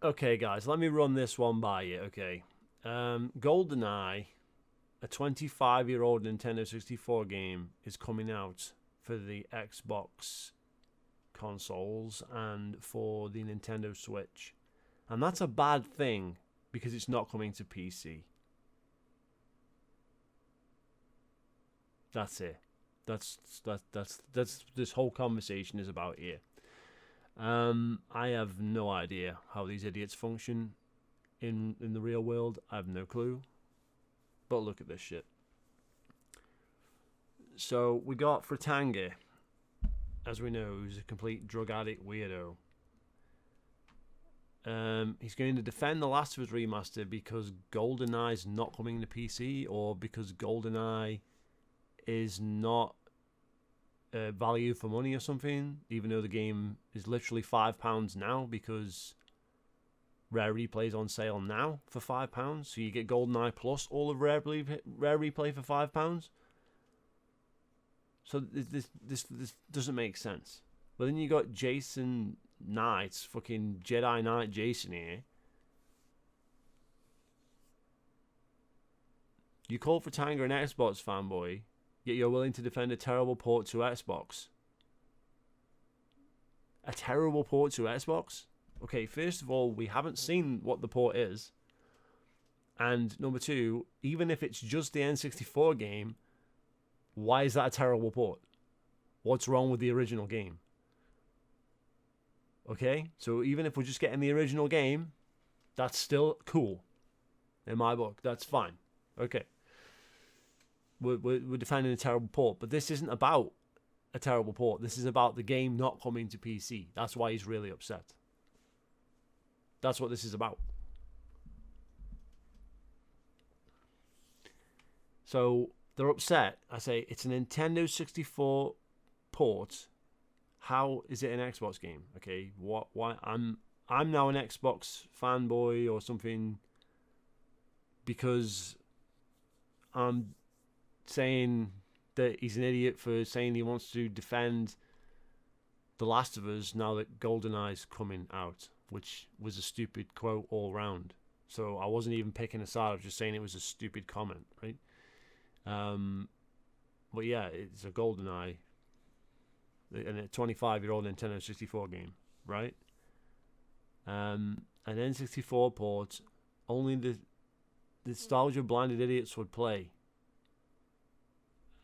Okay, guys, let me run this one by you. Okay, GoldenEye, a 25-year-old Nintendo 64 game, is coming out for the Xbox consoles and for the Nintendo Switch, and that's a bad thing because it's not coming to PC. That's it. That's this whole conversation is about here. I have no idea how these idiots function in the real world. I have no clue. But look at this shit. So we got Fratanga, as we know, who's a complete drug addict weirdo. He's going to defend The Last of Us remaster because GoldenEye's not coming to PC, or because GoldenEye is not value for money or something, even though the game is literally £5 now because Rare Replay's on sale now for £5. So you get GoldenEye plus all of Rare Replay for £5. So this doesn't make sense. But then you got Jason Knight, fucking Jedi Knight Jason here. You call for Tanga an Xbox fanboy, yet you're willing to defend a terrible port to Xbox. A terrible port to Xbox? Okay, first of all, we haven't seen what the port is. And number two, even if it's just the N64 game, why is that a terrible port? What's wrong with the original game? Okay, so even if we're just getting the original game, that's still cool. In my book, that's fine. Okay. We're defending a terrible port, but this isn't about a terrible port. This is about the game not coming to PC. That's why he's really upset. That's what this is about. So they're upset. I say it's a Nintendo 64 port. How is it an Xbox game? Okay, what? Why? I'm now an Xbox fanboy or something because I'm saying that he's an idiot for saying he wants to defend The Last of Us now that GoldenEye's coming out, which was a stupid quote all round. So I wasn't even picking a side. I was just saying it was a stupid comment, right? But yeah, it's a GoldenEye and a 25-year-old Nintendo 64 game, right? An N64 port only the nostalgia blinded idiots would play.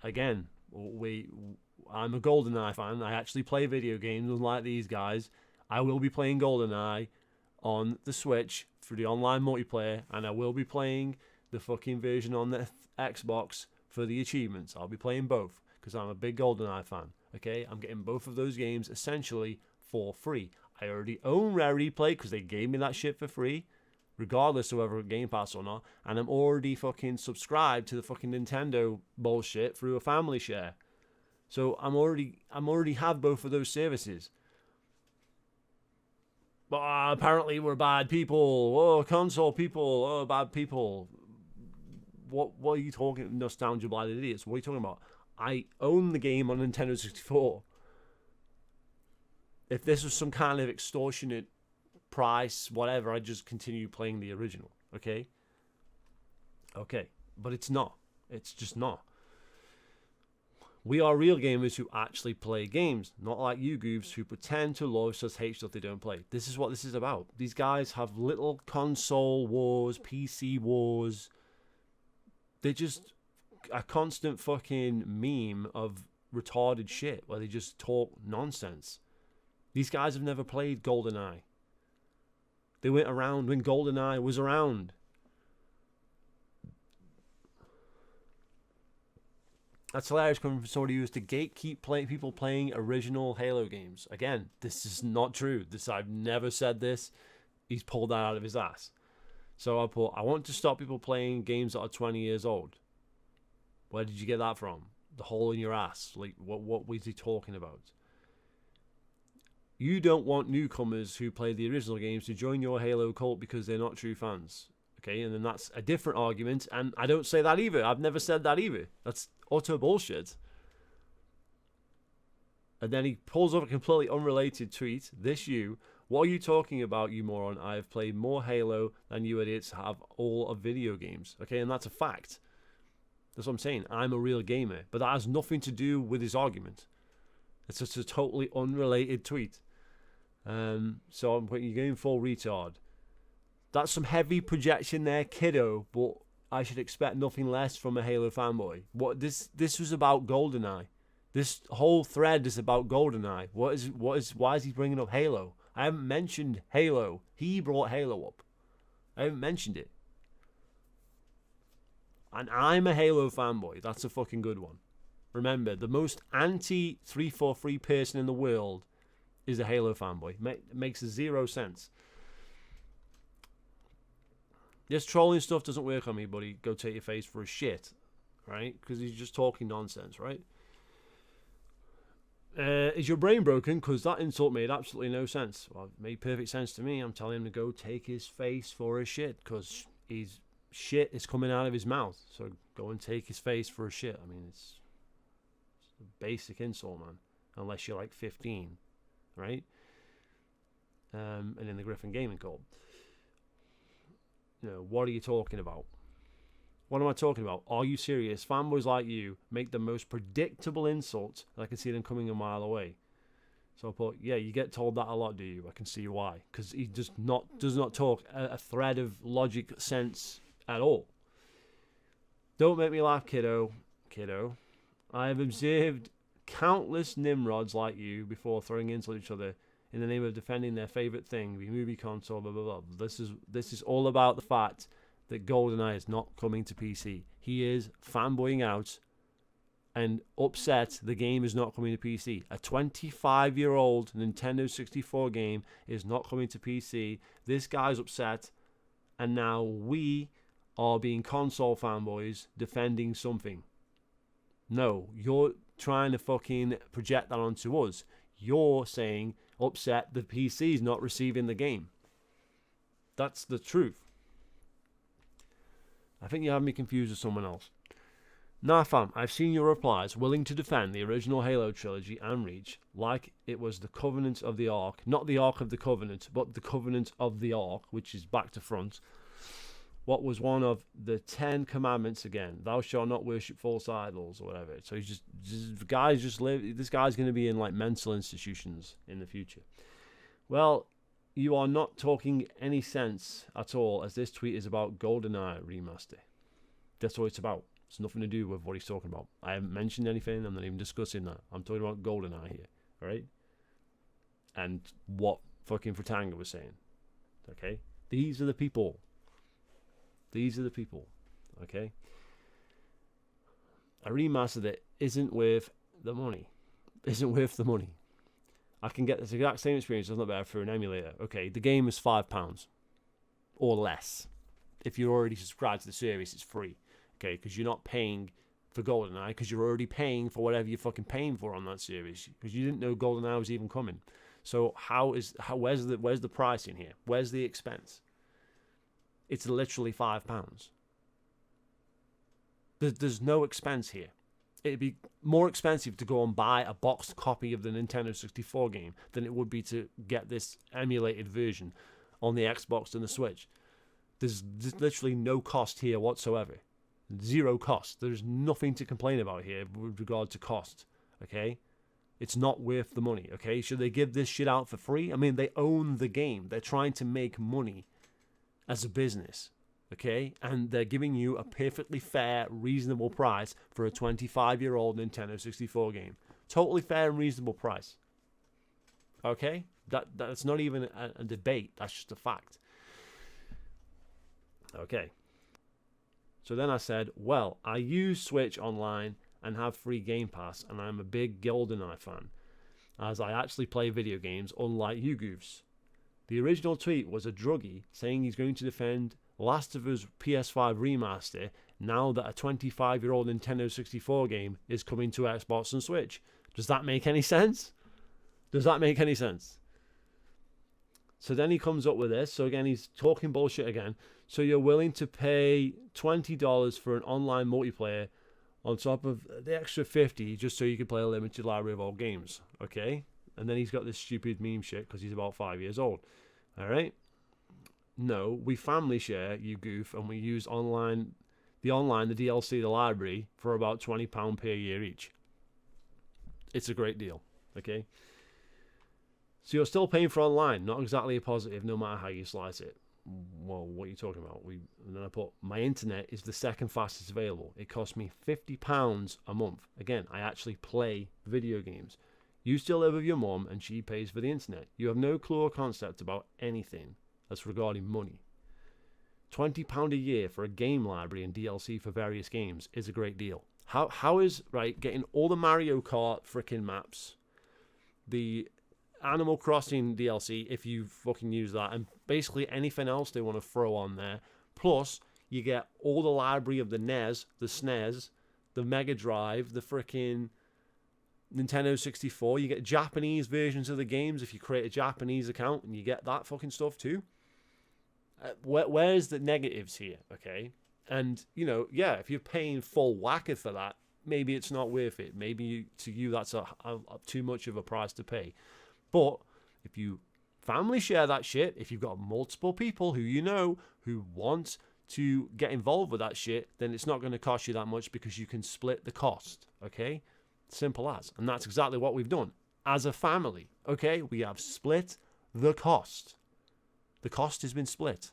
Again, I'm a GoldenEye fan. I actually play video games, unlike these guys. I will be playing GoldenEye on the Switch through the online multiplayer, and I will be playing the fucking version on the Xbox for the achievements. I'll be playing both because I'm a big GoldenEye fan. Okay, I'm getting both of those games essentially for free. I already own Rare Replay because they gave me that shit for free, regardless of whether Game Pass or not, and I'm already fucking subscribed to the fucking Nintendo bullshit through a family share. So I'm already have both of those services. But apparently we're bad people. Oh, console people. Oh, bad people. What are you talking? Nostalgia blinded idiots. What are you talking about? I own the game on Nintendo 64. If this was some kind of extortionate price, whatever, I'd just continue playing the original. Okay? Okay. But it's not. It's just not. We are real gamers who actually play games, not like you goofs who pretend to love just hate stuff they don't play. This is what this is about. These guys have little console wars, PC wars. They're just a constant fucking meme of retarded shit where they just talk nonsense. These guys have never played GoldenEye. They went around when GoldenEye was around. That's hilarious coming from somebody who used to gatekeep people playing original Halo games. Again, this is not true. I've never said this. He's pulled that out of his ass. So I put, I want to stop people playing games that are 20 years old. Where did you get that from? The hole in your ass. Like, what was he talking about? You don't want newcomers who play the original games to join your Halo cult because they're not true fans. Okay, and then that's a different argument, and I don't say that either. I've never said that either. That's utter bullshit. And then he pulls up a completely unrelated tweet. This you. What are you talking about, you moron? I have played more Halo than you idiots have all of video games. Okay, and that's a fact. That's what I'm saying. I'm a real gamer. But that has nothing to do with his argument. It's just a totally unrelated tweet. So I'm putting you going full retard. That's some heavy projection there, kiddo, but I should expect nothing less from a Halo fanboy. This was about GoldenEye. This whole thread is about GoldenEye. Why is he bringing up Halo? I haven't mentioned Halo. He brought Halo up. I haven't mentioned it. And I'm a Halo fanboy. That's a fucking good one. Remember, the most anti-343 person in the world is a Halo fanboy. Makes zero sense. This trolling stuff doesn't work on me, buddy. Go take your face for a shit. Right? Because he's just talking nonsense, right? Is your brain broken? Because that insult made absolutely no sense. Well, it made perfect sense to me. I'm telling him to go take his face for a shit. Because his shit is coming out of his mouth. So go and take his face for a shit. I mean, it's a basic insult, man. Unless you're like 15. Right? And in the Griffin Gaming Club. You know, what are you talking about? What am I talking about? Are you serious? Fanboys like you make the most predictable insults, and I can see them coming a mile away. So I thought, yeah, you get told that a lot, do you? I can see why. Because he does not talk a thread of logic sense at all. Don't make me laugh, kiddo. I have observed countless nimrods like you before throwing insults at each other in the name of defending their favourite thing, the movie console, blah, blah, blah. This is all about the fact that GoldenEye is not coming to PC. He is fanboying out and upset the game is not coming to PC. A 25-year-old Nintendo 64 game is not coming to PC. This guy's upset, and now we are being console fanboys defending something. No, you're trying to fucking project that onto us. You're saying upset the PC's not receiving the game. That's the truth. I think you have me confused with someone else. Nah, fam, I've seen your replies willing to defend the original Halo trilogy and Reach like it was the Covenant of the Ark. Not the Ark of the Covenant, but the Covenant of the Ark, which is back to front. What was one of the 10 commandments again? Thou shalt not worship false idols or whatever. So he's this guy's going to be in like mental institutions in the future. Well, you are not talking any sense at all, as this tweet is about GoldenEye remaster. That's what it's about. It's nothing to do with what he's talking about. I haven't mentioned anything. I'm not even discussing that. I'm talking about GoldenEye here, all right? And what fucking Fratanga was saying, okay? These are the people. Okay? A remaster that isn't worth the money. I can get this exact same experience, if not better, through an emulator. Okay, the game is £5 or less. If you're already subscribed to the service, it's free. Okay, because you're not paying for GoldenEye, because you're already paying for whatever you're fucking paying for on that service, because you didn't know GoldenEye was even coming. So where's the pricing here? Where's the expense? It's literally £5. There's no expense here. It'd be more expensive to go and buy a boxed copy of the Nintendo 64 game than it would be to get this emulated version on the Xbox and the Switch. There's literally no cost here whatsoever. Zero cost. There's nothing to complain about here with regard to cost. Okay? It's not worth the money. Okay? Should they give this shit out for free? I mean, they own the game. They're trying to make money as a business. Okay? And they're giving you a perfectly fair, reasonable price for a 25-year-old Nintendo 64 game. Totally fair and reasonable price. Okay? That's not even a debate. That's just a fact. Okay. So then I said, well, I use Switch Online and have free Game Pass, and I'm a big GoldenEye fan, as I actually play video games, unlike you goofs. The original tweet was a druggie saying he's going to defend Last of Us PS5 remaster now that a 25-year-old Nintendo 64 game is coming to Xbox and Switch. Does that make any sense? So then he comes up with this. So again, he's talking bullshit again. So you're willing to pay $20 for an online multiplayer on top of the extra $50 just so you can play a limited library of old games. Okay? And then he's got this stupid meme shit because he's about 5 years old. All right? No, we family share, you goof, and we use the DLC, the library, for about £20 per year each. It's a great deal, okay? So you're still paying for online, not exactly a positive, no matter how you slice it. Well, what are you talking about? And then I put, my internet is the second fastest available. It costs me £50 a month. Again, I actually play video games. You still live with your mum and she pays for the internet. You have no clue or concept about anything that's regarding money. £20 a year for a game library and DLC for various games is a great deal. How is, right, getting all the Mario Kart freaking maps, the Animal Crossing DLC, if you fucking use that, and basically anything else they want to throw on there, plus you get all the library of the NES, the SNES, the Mega Drive, the freaking Nintendo 64, you get Japanese versions of the games if you create a Japanese account, and you get that fucking stuff too. Where's the negatives here, okay? And, you know, yeah, if you're paying full whacker for that, maybe it's not worth it. Maybe to you that's a too much of a price to pay. But if you family share that shit, if you've got multiple people who you know who want to get involved with that shit, then it's not going to cost you that much because you can split the cost, okay? Simple as. And that's exactly what we've done as a family, okay? We have split the cost. The cost has been split.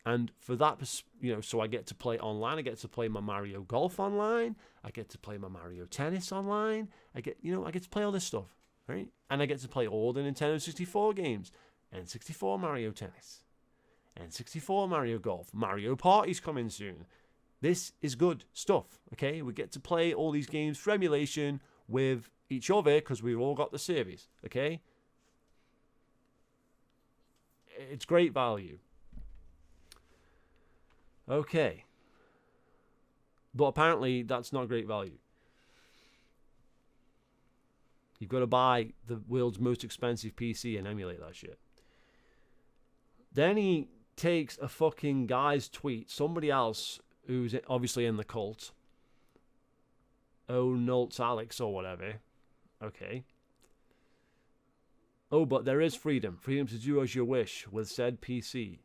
And for that, you know, so I get to play online. I get to play my Mario Golf online. I get to play my Mario Tennis online. I get to play all this stuff, right? And I get to play all the Nintendo 64 games. N64 Mario Tennis. N64 Mario Golf. Mario Party's coming soon. This is good stuff, okay? We get to play all these games for emulation with each other because we've all got the series, okay? It's great value. Okay. But apparently that's not great value. You've got to buy the world's most expensive PC and emulate that shit. Then he takes a fucking guy's tweet, somebody else who's obviously in the cult. Oh, Nults Alex or whatever. Okay. Oh, but there is freedom. Freedom to do as you wish with said PC.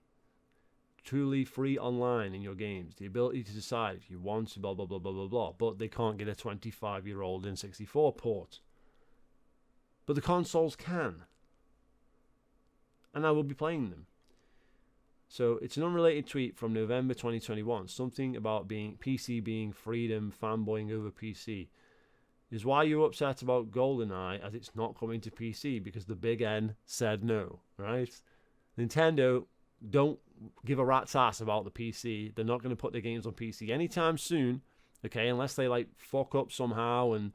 Truly free online in your games. The ability to decide if you want to blah, blah, blah, blah, blah, blah. But they can't get a 25-year-old N64 port. But the consoles can. And I will be playing them. So it's an unrelated tweet from November 2021. Something about PC being freedom, fanboying over PC. Is why you're upset about GoldenEye as it's not coming to PC because the big N said no, right? Nintendo don't give a rat's ass about the PC. They're not going to put their games on PC anytime soon, okay, unless they like fuck up somehow and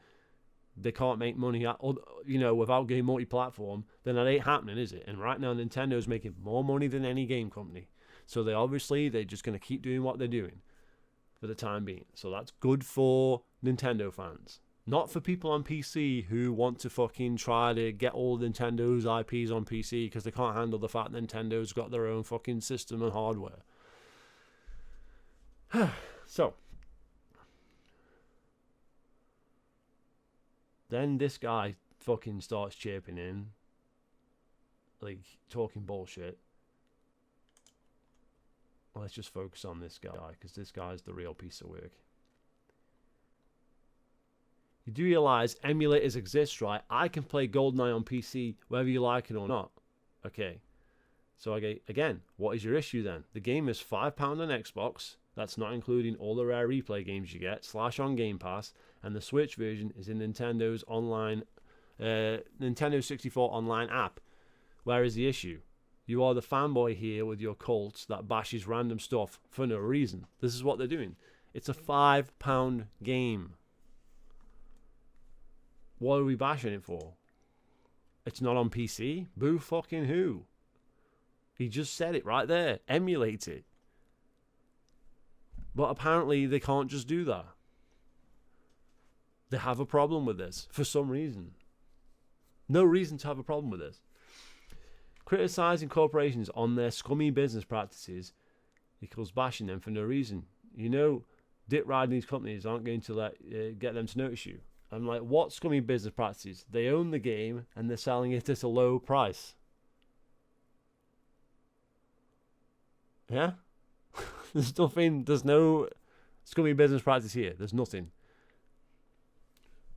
they can't make money, without going multi-platform, then that ain't happening, is it? And right now Nintendo's making more money than any game company. So they're just going to keep doing what they're doing for the time being. So that's good for Nintendo fans. Not for people on PC who want to fucking try to get all Nintendo's IPs on PC because they can't handle the fact Nintendo's got their own fucking system and hardware. So, then this guy fucking starts chirping in, like, talking bullshit. Let's just focus on this guy because this guy's the real piece of work. You do realize emulators exist, right? I can play GoldenEye on PC whether you like it or not. Okay. So again, what is your issue then? The game is £5 on Xbox. That's not including all the rare replay games you get, / on Game Pass. And the Switch version is in Nintendo's Nintendo 64 online app. Where is the issue? You are the fanboy here with your cult that bashes random stuff for no reason. This is what they're doing. It's a £5 game. What are we bashing it for? It's not on PC? Boo fucking who? He just said it right there. Emulate it. But apparently they can't just do that. They have a problem with this for some reason. No reason to have a problem with this. Criticizing corporations on their scummy business practices equals bashing them for no reason. You know, dick riding these companies aren't going to get them to notice you. I'm like, what scummy business practices? They own the game and they're selling it at a low price. Yeah? There's no scummy business practice here. There's nothing.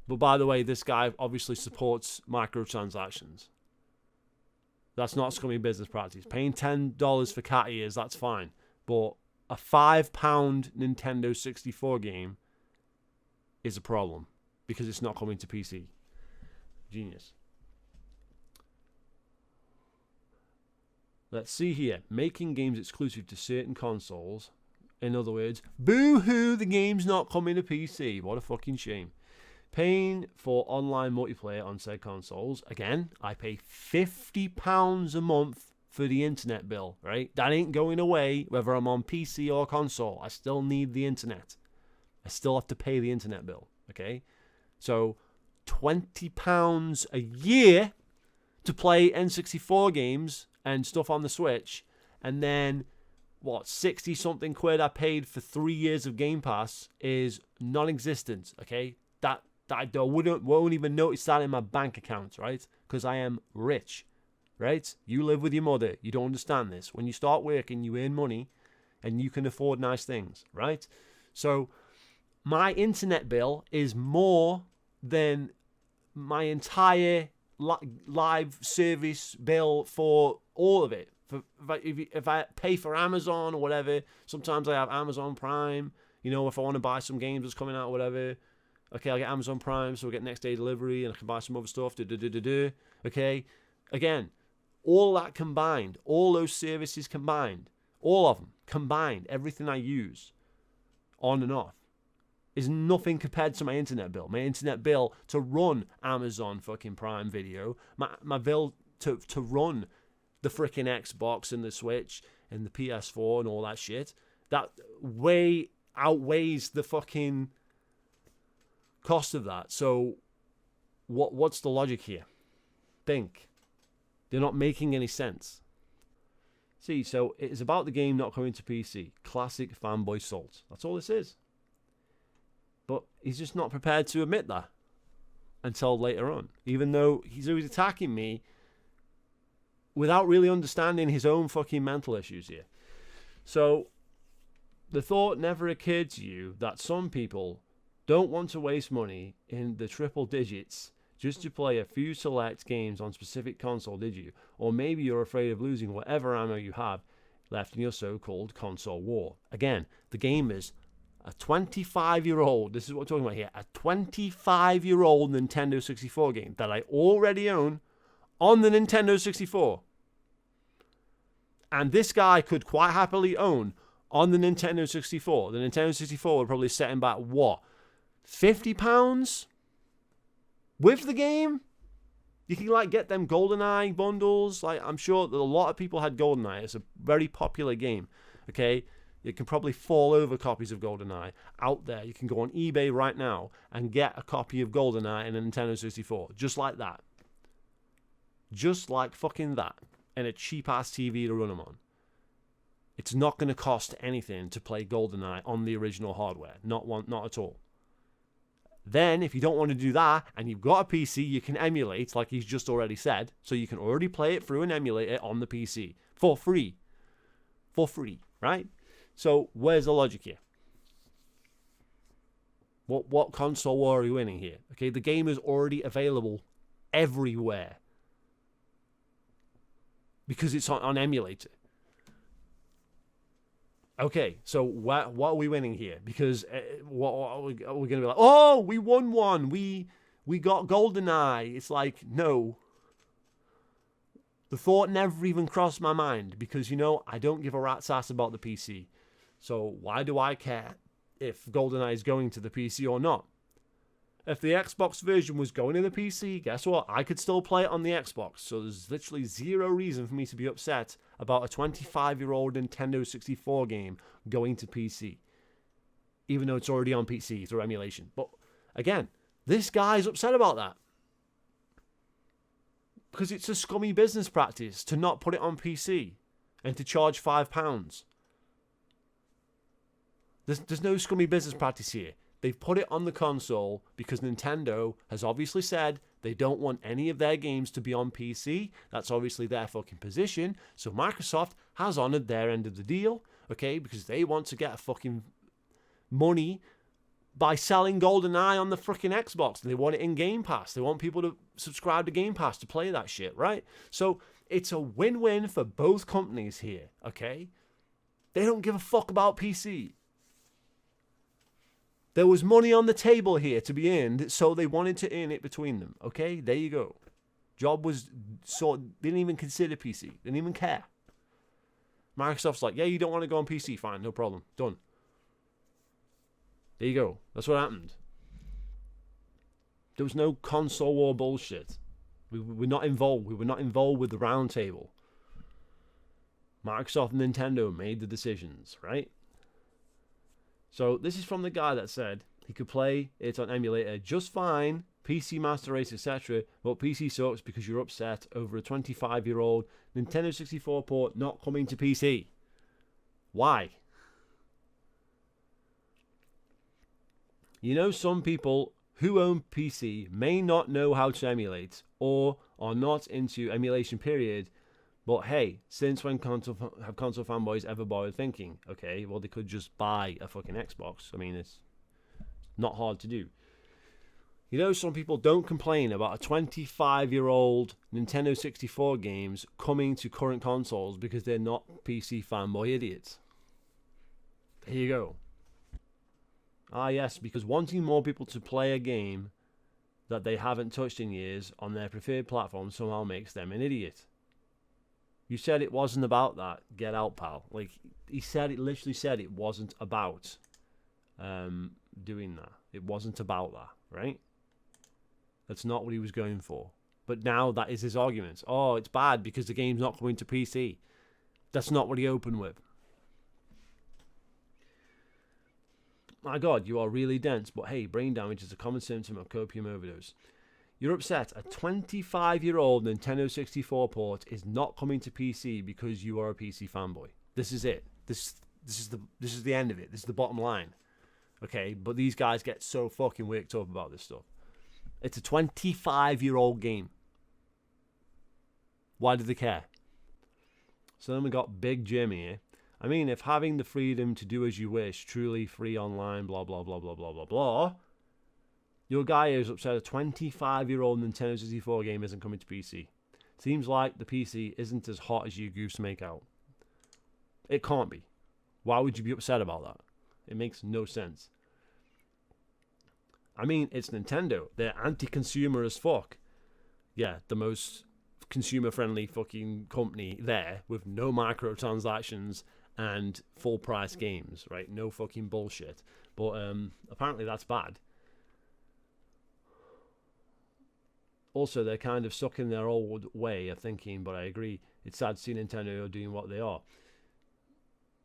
But by the way, this guy obviously supports microtransactions. That's not scummy business practice. Paying $10 for cat ears, that's fine. But a £5 Nintendo 64 game is a problem because it's not coming to PC. Genius. Let's see here. Making games exclusive to certain consoles. In other words, boo-hoo, the game's not coming to PC. What a fucking shame. Paying for online multiplayer on said consoles. Again, I pay £50 a month for the internet bill, right? That ain't going away whether I'm on PC or console. I still need the internet. I still have to pay the internet bill, okay? So, £20 a year to play N64 games and stuff on the Switch, and then, 60-something quid I paid for 3 years of Game Pass is non-existent, okay? That I won't even notice that in my bank account, right? Because I am rich, right? You live with your mother. You don't understand this. When you start working, you earn money, and you can afford nice things, right? So, my internet bill is more than my entire live service bill for all of it. If I pay for Amazon or whatever, sometimes I have Amazon Prime. You know, if I want to buy some games that's coming out or whatever, okay, I'll get Amazon Prime, so I'll get next day delivery, and I can buy some other stuff. Okay, again, all that combined, all those services combined, all of them combined, everything I use, on and off, is nothing compared to my internet bill. My internet bill to run Amazon fucking Prime Video, my bill to run the freaking Xbox and the Switch and the PS4 and all that shit, that way outweighs the fucking cost of that. So what's the logic here? Think. They're not making any sense. See, so it's about the game not coming to PC. Classic fanboy salt. That's all this is. But he's just not prepared to admit that until later on. Even though he's always attacking me without really understanding his own fucking mental issues here. So, the thought never occurred to you that some people don't want to waste money in the triple digits just to play a few select games on specific console, did you? Or maybe you're afraid of losing whatever ammo you have left in your so-called console war. Again, the gamers, a 25-year-old, this is what we're talking about here, a 25-year-old Nintendo 64 game that I already own on the Nintendo 64. And this guy could quite happily own on the Nintendo 64. The Nintendo 64 would probably set him back, what, £50? With the game? You can get them GoldenEye bundles. I'm sure that a lot of people had GoldenEye. It's a very popular game. Okay? You can probably fall over copies of GoldenEye out there. You can go on eBay right now and get a copy of GoldenEye in a Nintendo 64. Just like that. Just like fucking that. And a cheap-ass TV to run them on. It's not going to cost anything to play GoldenEye on the original hardware. Not at all. Then, if you don't want to do that, and you've got a PC, you can emulate, like he's just already said. So you can already play it through and emulate it on the PC. For free. For free, right? So, where's the logic here? What console war are we winning here? Okay, the game is already available everywhere. Because it's on emulator. Okay, so what are we winning here? Because what are we going to be like, oh, we won one. We got GoldenEye. It's like, no. The thought never even crossed my mind because, I don't give a rat's ass about the PC. So why do I care if GoldenEye is going to the PC or not? If the Xbox version was going to the PC, guess what? I could still play it on the Xbox. So there's literally zero reason for me to be upset about a 25-year-old Nintendo 64 game going to PC. Even though it's already on PC through emulation. But again, this guy's upset about that. Because it's a scummy business practice to not put it on PC and to charge £5. There's no scummy business practice here. They've put it on the console because Nintendo has obviously said they don't want any of their games to be on PC. That's obviously their fucking position. So Microsoft has honored their end of the deal, okay, because they want to get a fucking money by selling GoldenEye on the freaking Xbox. They want it in Game Pass. They want people to subscribe to Game Pass to play that shit, right? So it's a win-win for both companies here, okay? They don't give a fuck about PC. There was money on the table here to be earned, so they wanted to earn it between them. Okay, there you go. Job was so they didn't even consider PC. They didn't even care. Microsoft's like, yeah, you don't want to go on PC, fine, no problem, done. There you go. That's what happened. There was no console war bullshit. We were not involved. We were not involved with the round table. Microsoft and Nintendo made the decisions, right? So this is from the guy that said he could play it on emulator just fine, PC Master Race, etc. But PC sucks because you're upset over a 25-year-old Nintendo 64 port not coming to PC. Why? You know, some people who own PC may not know how to emulate or are not into emulation, period. But hey, since when have console fanboys ever bothered thinking? Okay, well, they could just buy a fucking Xbox. I mean, it's not hard to do. You know, some people don't complain about a 25-year-old Nintendo 64 games coming to current consoles because they're not PC fanboy idiots. There you go. Ah, yes, because wanting more people to play a game that they haven't touched in years on their preferred platform somehow makes them an idiot. You said it wasn't about that. Get out, pal. Like, he said, it literally said it wasn't about doing that. It wasn't about that, right? That's not what he was going for. But now that is his argument. Oh, it's bad because the game's not coming to PC. That's not what he opened with. My God, you are really dense. But hey, brain damage is a common symptom of copium overdose. You're upset. A 25-year-old Nintendo 64 port is not coming to PC because you are a PC fanboy. This is it. This is the end of it. This is the bottom line. Okay, but these guys get so fucking worked up about this stuff. It's a 25-year-old game. Why do they care? So then we got Big Jim here. I mean, if having the freedom to do as you wish, truly free online, blah, blah, blah, blah, blah, blah, blah, your guy is upset a 25-year-old Nintendo 64 game isn't coming to PC. Seems like the PC isn't as hot as you goofs make out. It can't be. Why would you be upset about that? It makes no sense. I mean, it's Nintendo. They're anti-consumer as fuck. Yeah, the most consumer-friendly fucking company there with no microtransactions and full-price games, right? No fucking bullshit. But apparently that's bad. Also, they're kind of stuck in their old way of thinking, but I agree. It's sad to see Nintendo doing what they are.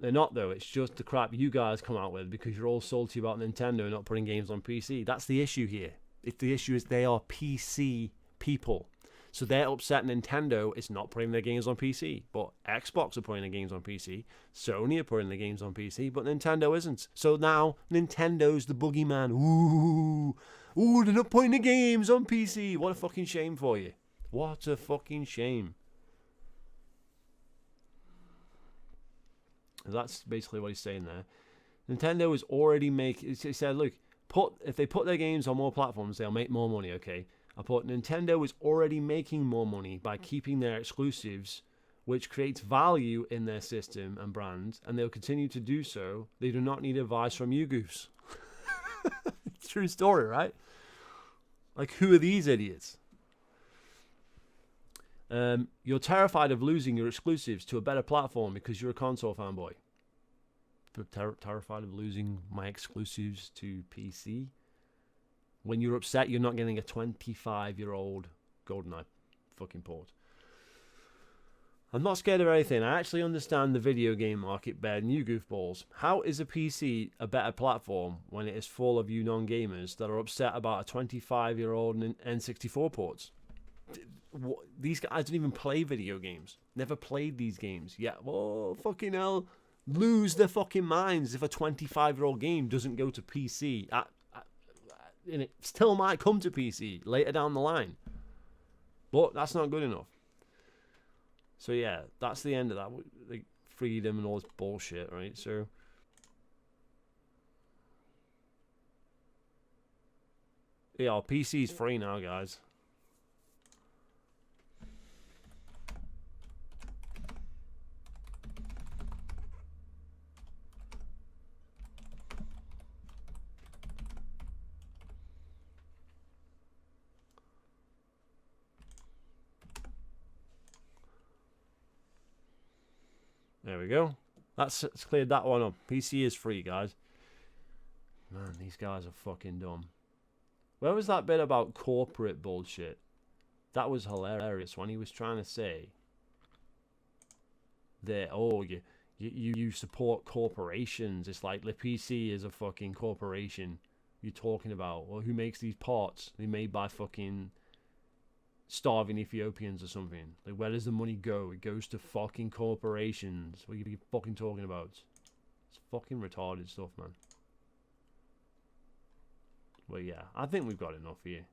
They're not, though. It's just the crap you guys come out with because you're all salty about Nintendo not putting games on PC. That's the issue here. The issue is they are PC people. So they're upset Nintendo is not putting their games on PC. But Xbox are putting their games on PC. Sony are putting their games on PC. But Nintendo isn't. So now Nintendo's the boogeyman. Ooh, they're not putting the games on PC. What a fucking shame for you. What a fucking shame. That's basically what he's saying there. Nintendo is already making... He said, look, if they put their games on more platforms, they'll make more money, okay? I put Nintendo is already making more money by keeping their exclusives, which creates value in their system and brand, and they'll continue to do so. They do not need advice from you goofs. True story, right? Like, who are these idiots? You're terrified of losing your exclusives to a better platform because you're a console fanboy. Terrified of losing my exclusives to PC? When you're upset, you're not getting a 25-year-old GoldenEye fucking port. I'm not scared of anything. I actually understand the video game market better than you goofballs. How is a PC a better platform when it is full of you non-gamers that are upset about a 25-year-old N64 ports? These guys don't even play video games. Never played these games. Yeah, well, fucking hell. Lose their fucking minds if a 25-year-old game doesn't go to PC. and it still might come to PC later down the line. But that's not good enough. So yeah, that's the end of that. Like freedom and all this bullshit, right? So yeah, PC's free now, guys. There we go. That's cleared that one up. PC is free, guys. Man, these guys are fucking dumb. Where was that bit about corporate bullshit? That was hilarious when he was trying to say that, oh, you support corporations. It's like the PC is a fucking corporation. You're talking about, well, who makes these parts? They're made by fucking starving Ethiopians or something. Like, where does the money go? It goes to fucking corporations. What are you fucking talking about? It's fucking retarded stuff, man. Well, yeah, I think we've got enough here.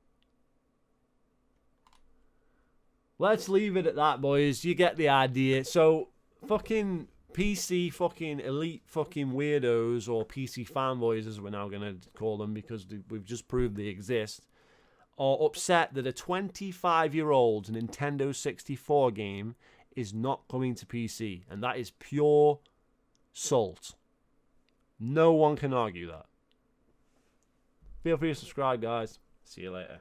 Let's leave it at that, boys. You get the idea. So, fucking PC fucking elite fucking weirdos, or PC fanboys as we're now going to call them because we've just proved they exist, are upset that a 25-year-old Nintendo 64 game is not coming to PC. And that is pure salt. No one can argue that. Feel free to subscribe, guys. See you later.